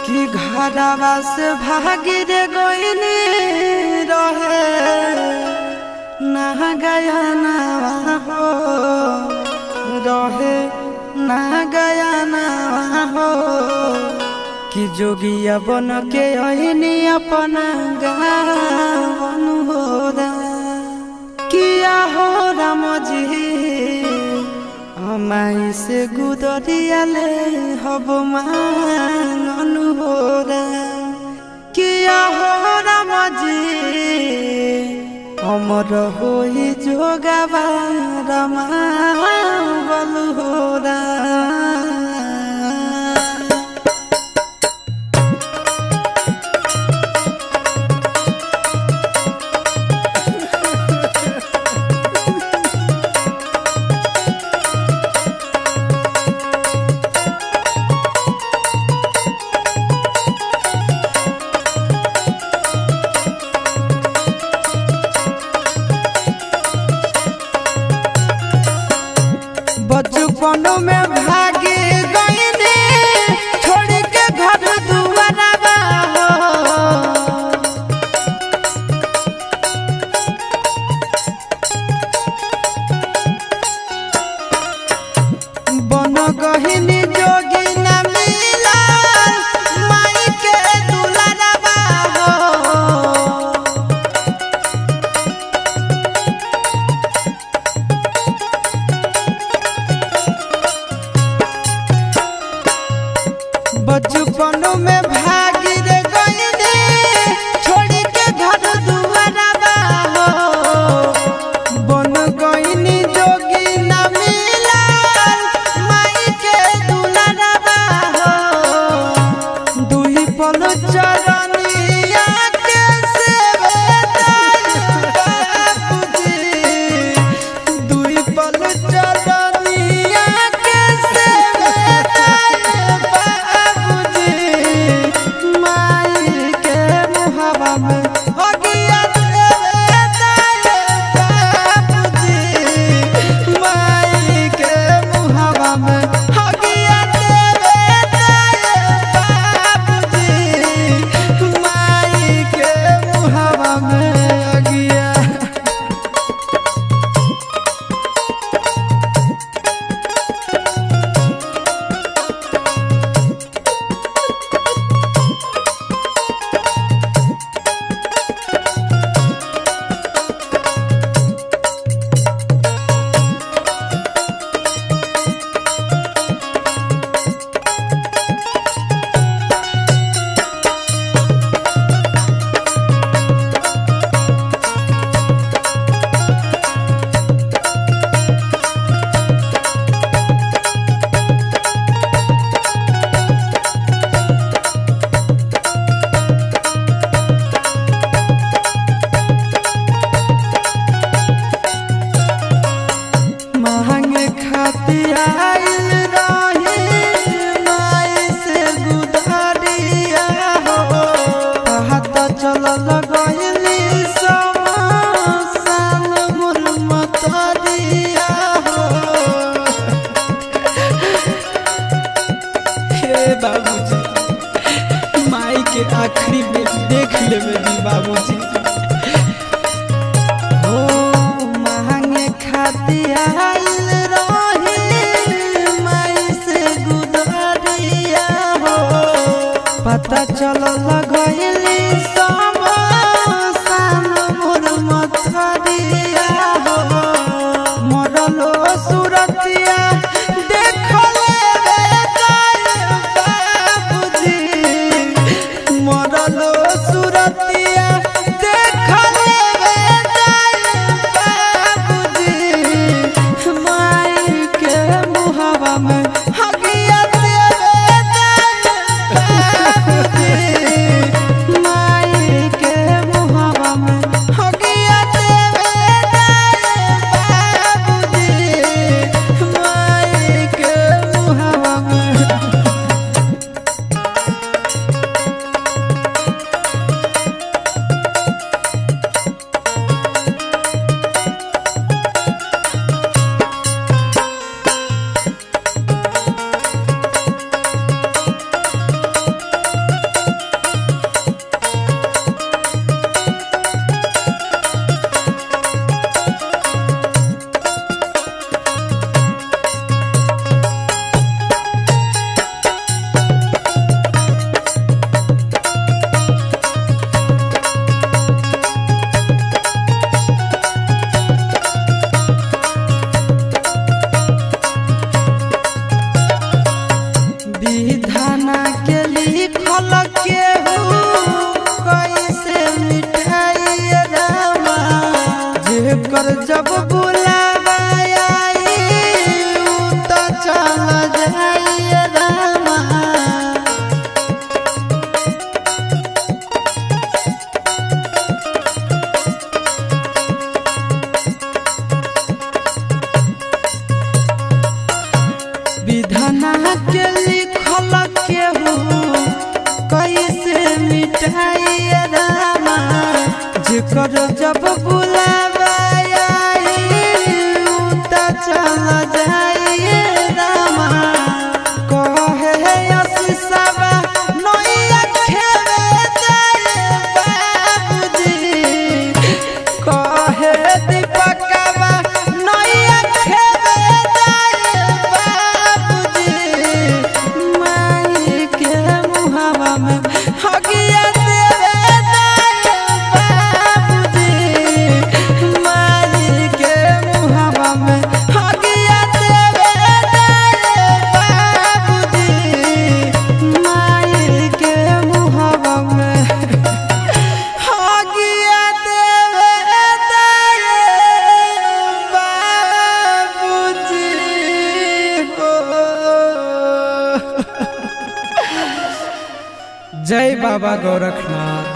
कि घरवा से भागी रे गोइनी रहे ना गया ना हो रहे ना गया ना हो कि जोगिया बन के अहिनी अपना गावन हो किया हो राम जी माई से गुदरिया ले हब मांगन हो किया हो राम जी अमर होई जोगावा रमा बलु हो बचपन में भागे गईने छोड़ के घर दुआरवा बन गहिनी जोगी न मिला माई के दुलारवा बचपन में भागी रे गईने छोड़ के घर दुआरवा बन गईनी जोगी न मिला माई के दुलारवा दुही पल चरनिया के सेवेदार बाबूजी दुही पल चरनिया के सेवेदार बाबूजी माई के आखिरी में देख ले मेरी बाबूजी ओ मांगे खातिर आइल रही माई से गुदरिया हो पता चलल गइली समसान मोर मथरिया हो मरलो सुरतिया लिखल केहू कैसे मिटाई रामा जेकर जब बुलावा आई उ त चल जाई रामा। विधाना के लिखल केहू कैसे मिटाई रामा जेकर जब बुलावा आई उ त चल जाई रामा। कहे आशीषवा नैया खेवे जाए बाबूजी कहे दीपकवा नैया खेवे जाए बाबूजी माई के मुहावा में हगिया देवे जाए बाबूजी माई के मुहावा में हगिया देवे जाए बाबूजी माई के मुहावा में हगिया देवे जाए बाबूजी हो। जय बाबा गोरखनाथ।